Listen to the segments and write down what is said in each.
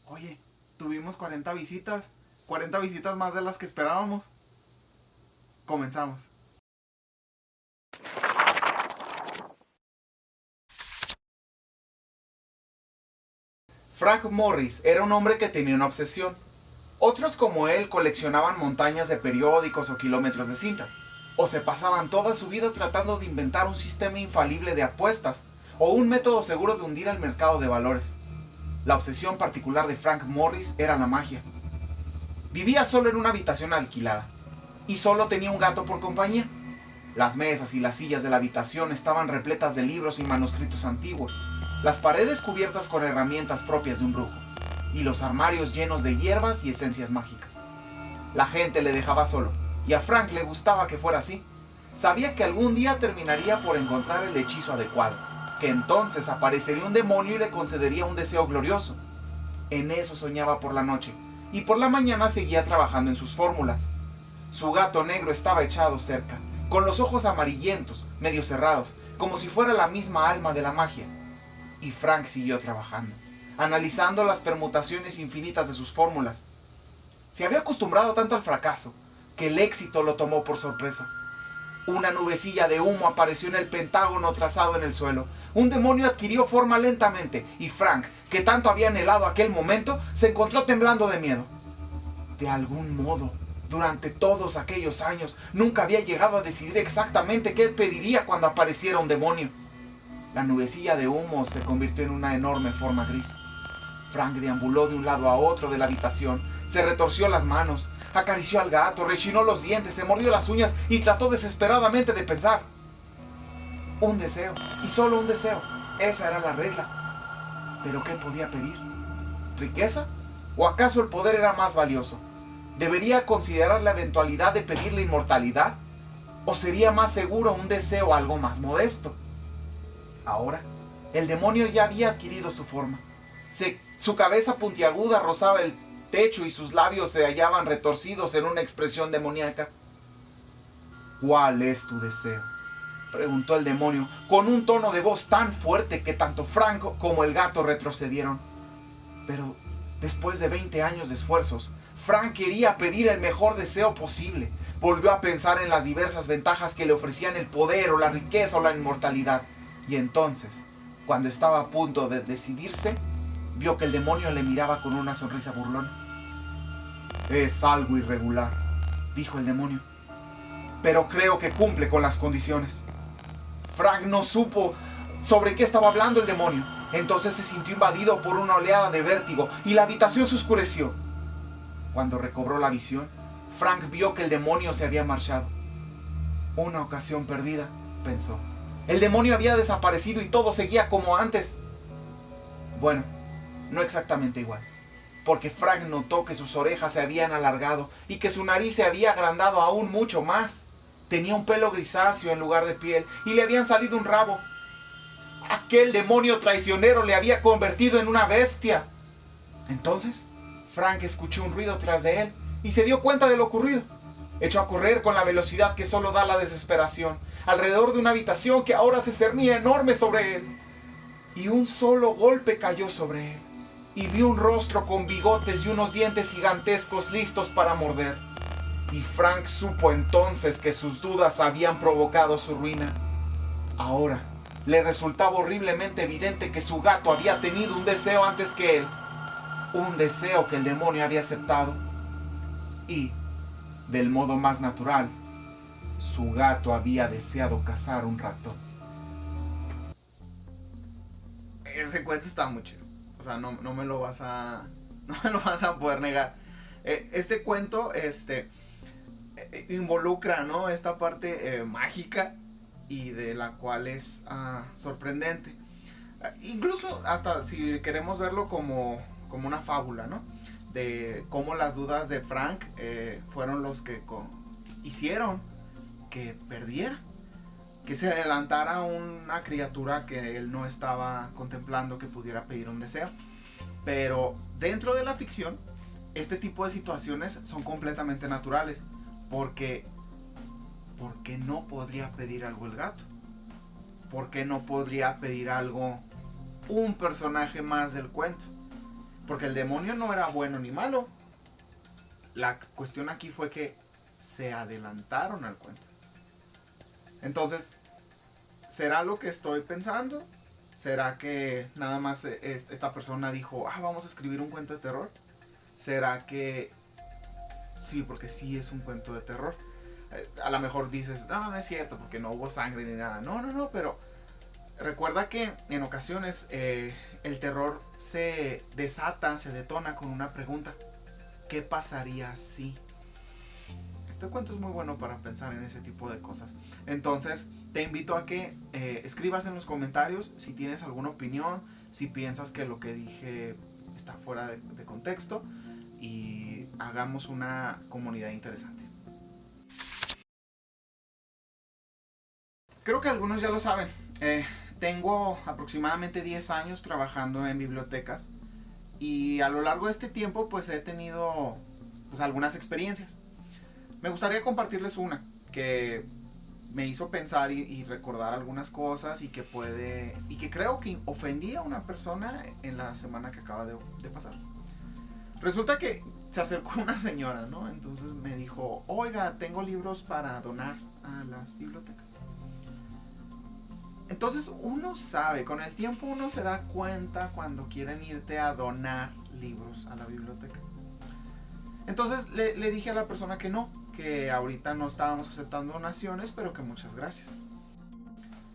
Oye, tuvimos 40 visitas. 40 visitas más de las que esperábamos. Comenzamos. Frank Morris era un hombre que tenía una obsesión. Otros como él coleccionaban montañas de periódicos o kilómetros de cintas. O se pasaban toda su vida tratando de inventar un sistema infalible de apuestas o un método seguro de hundir al mercado de valores. La obsesión particular de Frank Morris era la magia. Vivía solo en una habitación alquilada y solo tenía un gato por compañía. Las mesas y las sillas de la habitación estaban repletas de libros y manuscritos antiguos, las paredes cubiertas con herramientas propias de un brujo y los armarios llenos de hierbas y esencias mágicas. La gente le dejaba solo y a Frank le gustaba que fuera así. Sabía que algún día terminaría por encontrar el hechizo adecuado, que entonces aparecería un demonio y le concedería un deseo glorioso. En eso soñaba por la noche y por la mañana seguía trabajando en sus fórmulas. Su gato negro estaba echado cerca, con los ojos amarillentos, medio cerrados, como si fuera la misma alma de la magia. Y Frank siguió trabajando, analizando las permutaciones infinitas de sus fórmulas. Se había acostumbrado tanto al fracaso, que el éxito lo tomó por sorpresa. Una nubecilla de humo apareció en el pentágono trazado en el suelo. Un demonio adquirió forma lentamente y Frank, que tanto había anhelado aquel momento, se encontró temblando de miedo. De algún modo, durante todos aquellos años, nunca había llegado a decidir exactamente qué pediría cuando apareciera un demonio. La nubecilla de humo se convirtió en una enorme forma gris. Frank deambuló de un lado a otro de la habitación, se retorció las manos, acarició al gato, rechinó los dientes, se mordió las uñas y trató desesperadamente de pensar. Un deseo, y solo un deseo. Esa era la regla. ¿Pero qué podía pedir? ¿Riqueza? ¿O acaso el poder era más valioso? ¿Debería considerar la eventualidad de pedir la inmortalidad? ¿O sería más seguro un deseo algo más modesto? Ahora, el demonio ya había adquirido su forma. Su cabeza puntiaguda rozaba el techo y sus labios se hallaban retorcidos en una expresión demoníaca. ¿Cuál es tu deseo?, preguntó el demonio, con un tono de voz tan fuerte que tanto Frank como el gato retrocedieron. Pero después de 20 años de esfuerzos, Frank quería pedir el mejor deseo posible. Volvió a pensar en las diversas ventajas que le ofrecían el poder o la riqueza o la inmortalidad. Y entonces, cuando estaba a punto de decidirse, vio que el demonio le miraba con una sonrisa burlona. Es algo irregular, dijo el demonio, pero creo que cumple con las condiciones. Frank no supo sobre qué estaba hablando el demonio. Entonces se sintió invadido por una oleada de vértigo y la habitación se oscureció. Cuando recobró la visión, Frank vio que el demonio se había marchado. Una ocasión perdida, pensó. El demonio había desaparecido y todo seguía como antes. Bueno, no exactamente igual, porque Frank notó que sus orejas se habían alargado y que su nariz se había agrandado aún mucho más. Tenía un pelo grisáceo en lugar de piel y le habían salido un rabo. Aquel demonio traicionero le había convertido en una bestia. Entonces, Frank escuchó un ruido tras de él y se dio cuenta de lo ocurrido. Echó a correr con la velocidad que solo da la desesperación, alrededor de una habitación que ahora se cernía enorme sobre él. Y un solo golpe cayó sobre él, y vio un rostro con bigotes y unos dientes gigantescos listos para morder. Y Frank supo entonces que sus dudas habían provocado su ruina. Ahora, le resultaba horriblemente evidente que su gato había tenido un deseo antes que él. Un deseo que el demonio había aceptado. Y, del modo más natural, su gato había deseado cazar un ratón. Ese cuento está muy chido. O sea, no me lo vas a. No me lo vas a poder negar. Este cuento, involucra, ¿no?, esta parte mágica y de la cual es sorprendente. Incluso hasta si queremos verlo como una fábula, ¿no? De cómo las dudas de Frank fueron los que hicieron que perdiera, que se adelantara una criatura que él no estaba contemplando que pudiera pedir un deseo. Pero dentro de la ficción, este tipo de situaciones son completamente naturales. Porque no podría pedir algo el gato. ¿Por qué no podría pedir algo un personaje más del cuento? Porque el demonio no era bueno ni malo. La cuestión aquí fue que se adelantaron al cuento. Entonces, ¿será lo que estoy pensando? ¿Será que nada más esta persona dijo, vamos a escribir un cuento de terror? ¿Será que sí, porque sí es un cuento de terror? A lo mejor dices, no es cierto, porque no hubo sangre ni nada. No, pero recuerda que en ocasiones el terror se desata, se detona con una pregunta. ¿Qué pasaría si? Este cuento es muy bueno para pensar en ese tipo de cosas. Entonces, te invito a que escribas en los comentarios si tienes alguna opinión, si piensas que lo que dije está fuera de contexto, y hagamos una comunidad interesante. Creo que algunos ya lo saben. Tengo aproximadamente 10 años trabajando en bibliotecas, y a lo largo de este tiempo pues he tenido pues algunas experiencias. Me gustaría compartirles una que me hizo pensar y recordar algunas cosas, y que creo que ofendí a una persona en la semana que acaba de pasar. Resulta que se acercó una señora, ¿no? Entonces me dijo, oiga, tengo libros para donar a las bibliotecas. Entonces uno sabe, con el tiempo uno se da cuenta cuando quieren irte a donar libros a la biblioteca. Entonces le dije a la persona que no, que ahorita no estábamos aceptando donaciones, pero que muchas gracias.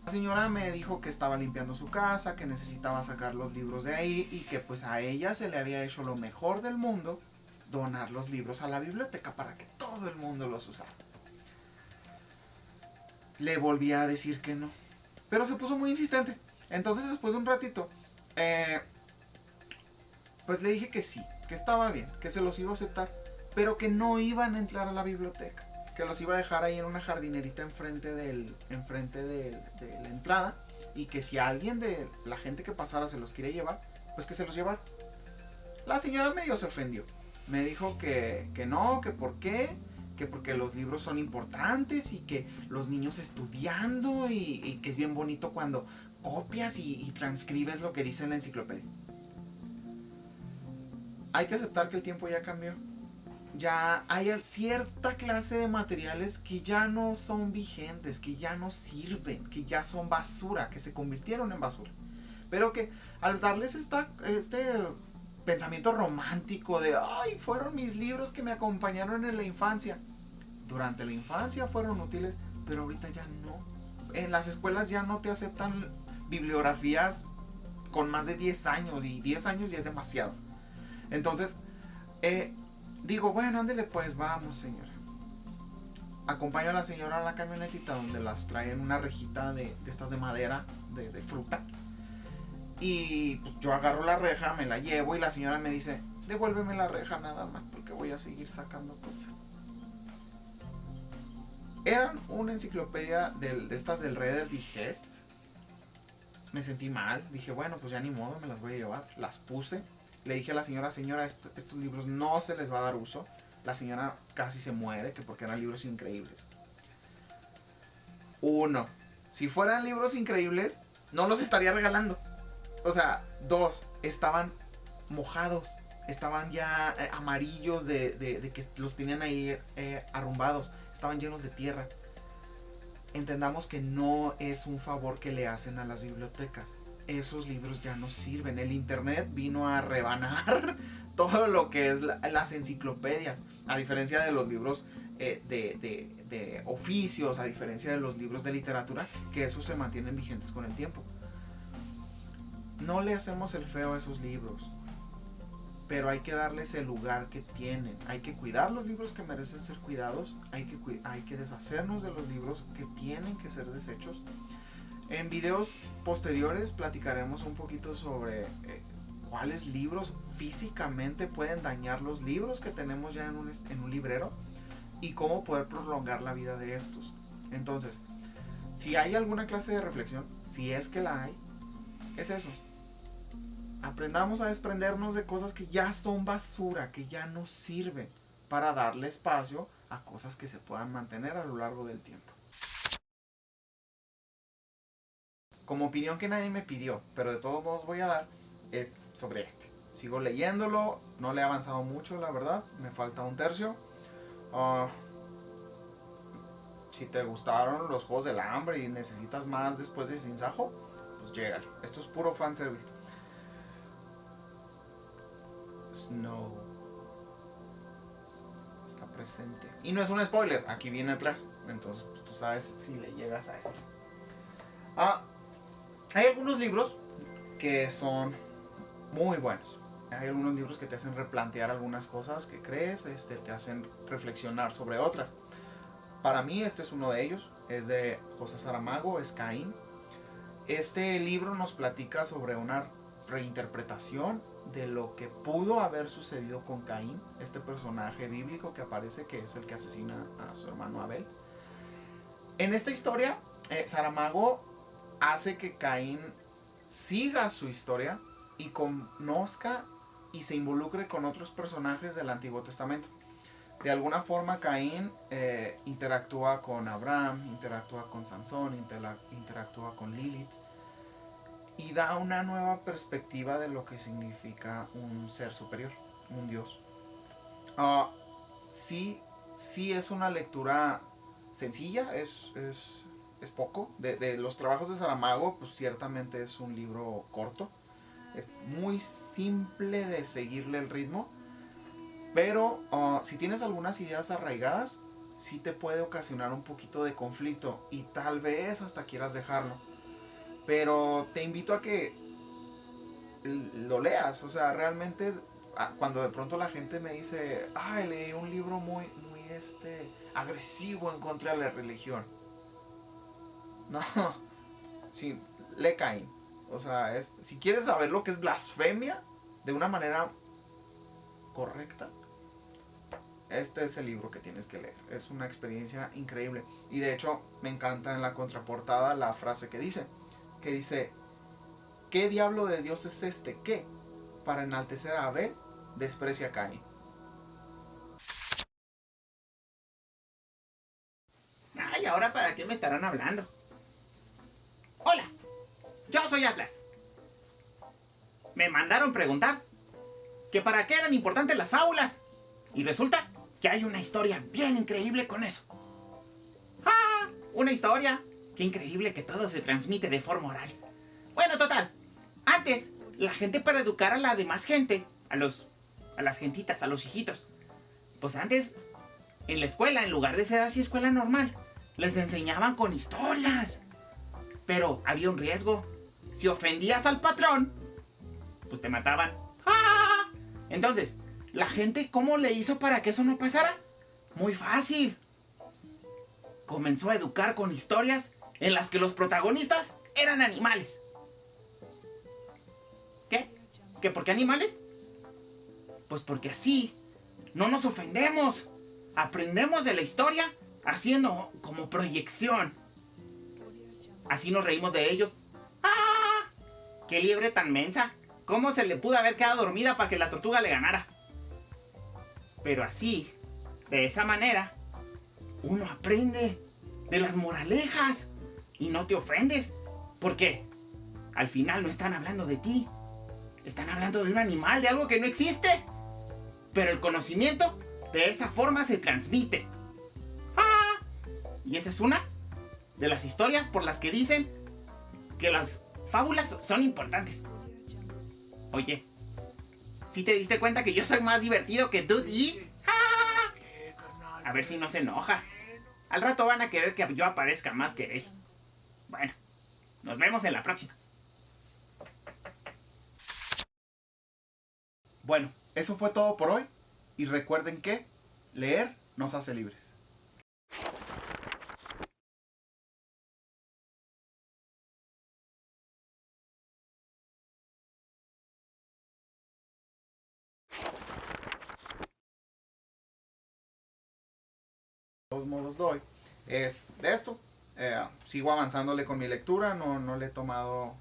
La señora me dijo que estaba limpiando su casa, que necesitaba sacar los libros de ahí, y que pues a ella se le había hecho lo mejor del mundo donar los libros a la biblioteca para que todo el mundo los usara. Le volví a decir que no, pero se puso muy insistente. Entonces después de un ratito, pues le dije que sí, que estaba bien, que se los iba a aceptar, pero que no iban a entrar a la biblioteca, que los iba a dejar ahí en una jardinerita enfrente de la entrada, y que si alguien de la gente que pasara se los quiere llevar, pues que se los llevara. La señora medio se ofendió. Me dijo que no, que por qué, que porque los libros son importantes, y que los niños estudiando, y que es bien bonito cuando copias y transcribes lo que dice en la enciclopedia. Hay que aceptar que el tiempo ya cambió. Ya hay cierta clase de materiales que ya no son vigentes, que ya no sirven, que ya son basura, que se convirtieron en basura. Pero que al darles este pensamiento romántico de, ay, fueron mis libros que me acompañaron en la infancia. Durante la infancia fueron útiles, pero ahorita ya no. En las escuelas ya no te aceptan bibliografías con más de 10 años, y 10 años ya es demasiado. Entonces, digo, bueno, ándele pues, vamos señora. Acompaño a la señora a la camionetita donde las trae en una rejita de estas de madera, de fruta. Y pues yo agarro la reja, me la llevo, y la señora me dice, devuélveme la reja nada más, porque voy a seguir sacando cosas. Eran una enciclopedia de estas del Reader Digest. Me sentí mal, dije, bueno, pues ya ni modo, me las voy a llevar. Las puse. Le dije a la señora, estos libros no se les va a dar uso. La señora casi se muere, que porque eran libros increíbles. Uno, si fueran libros increíbles, no los estaría regalando. O sea, dos, estaban mojados. Estaban ya amarillos de que los tenían ahí arrumbados. Estaban llenos de tierra. Entendamos que no es un favor que le hacen a las bibliotecas. Esos libros ya no sirven. El internet vino a rebanar todo lo que es las enciclopedias. A diferencia de los libros de oficios, a diferencia de los libros de literatura, que esos se mantienen vigentes con el tiempo. No le hacemos el feo a esos libros, pero hay que darles el lugar que tienen. Hay que cuidar los libros que merecen ser cuidados. Hay que deshacernos de los libros que tienen que ser deshechos. En videos posteriores platicaremos un poquito sobre cuáles libros físicamente pueden dañar los libros que tenemos ya en un librero, y cómo poder prolongar la vida de estos. Entonces, si hay alguna clase de reflexión, si es que la hay, es eso. Aprendamos a desprendernos de cosas que ya son basura, que ya no sirven, para darle espacio a cosas que se puedan mantener a lo largo del tiempo. Como opinión que nadie me pidió, pero de todos modos voy a dar, es sobre este. Sigo leyéndolo, no le he avanzado mucho, la verdad, me falta un tercio. Ah, si te gustaron los Juegos del Hambre y necesitas más después de Sin Sajo, pues llégale. Esto es puro fanservice. Snow está presente. Y no es un spoiler, aquí viene atrás. Entonces pues, tú sabes si le llegas a esto. Hay algunos libros que son muy buenos. Hay algunos libros que te hacen replantear algunas cosas que crees, te hacen reflexionar sobre otras. Para mí este es uno de ellos, es de José Saramago, es Caín. Este libro nos platica sobre una reinterpretación de lo que pudo haber sucedido con Caín, este personaje bíblico que aparece, que es el que asesina a su hermano Abel. En esta historia, Saramago hace que Caín siga su historia y conozca y se involucre con otros personajes del Antiguo Testamento. De alguna forma Caín interactúa con Abraham, interactúa con Sansón, interactúa con Lilith y da una nueva perspectiva de lo que significa un ser superior, un dios. Sí es una lectura sencilla, es poco. De los trabajos de Saramago, pues ciertamente es un libro corto. Es muy simple de seguirle el ritmo. Pero si tienes algunas ideas arraigadas, sí te puede ocasionar un poquito de conflicto. Y tal vez hasta quieras dejarlo. Pero te invito a que lo leas. O sea, realmente cuando de pronto la gente me dice, ay, leí un libro muy agresivo en contra de la religión. No, sí, lee Caín. O sea, si quieres saber lo que es blasfemia de una manera correcta, este es el libro que tienes que leer. Es una experiencia increíble. Y de hecho, me encanta en la contraportada la frase que dice, ¿qué diablo de Dios es este que, para enaltecer a Abel, desprecia a Caín? Ay, ¿ahora para qué me estarán hablando? Hola, yo soy Atlas. Me mandaron preguntar que para qué eran importantes las fábulas. Y resulta que hay una historia bien increíble con eso. ¡Ah! Una historia. Qué increíble que todo se transmite de forma oral. Bueno, total. Antes, la gente para educar a la demás gente, a las gentitas, a los hijitos, pues antes, en la escuela, en lugar de ser así escuela normal, les enseñaban con historias. Pero había un riesgo. Si ofendías al patrón, pues te mataban. ¡Ah! Entonces, la gente, ¿cómo le hizo para que eso no pasara? Muy fácil. Comenzó a educar con historias en las que los protagonistas eran animales. ¿Qué? ¿Que por qué animales? Pues porque así no nos ofendemos. Aprendemos de la historia haciendo como proyección. Así nos reímos de ellos. ¡Ah! ¡Qué liebre tan mensa! ¿Cómo se le pudo haber quedado dormida para que la tortuga le ganara? Pero así, de esa manera, uno aprende de las moralejas y no te ofendes. Porque al final no están hablando de ti. Están hablando de un animal, de algo que no existe. Pero el conocimiento de esa forma se transmite. ¡Ah! Y esa es una de las historias por las que dicen que las fábulas son importantes. Oye, ¿sí te diste cuenta que yo soy más divertido que tú y... ¡Ah! A ver si no se enoja. Al rato van a querer que yo aparezca más que él. Bueno, nos vemos en la próxima. Bueno, eso fue todo por hoy. Y recuerden que leer nos hace libres. De todos modos doy es de esto. Sigo avanzándole con mi lectura, no le he tomado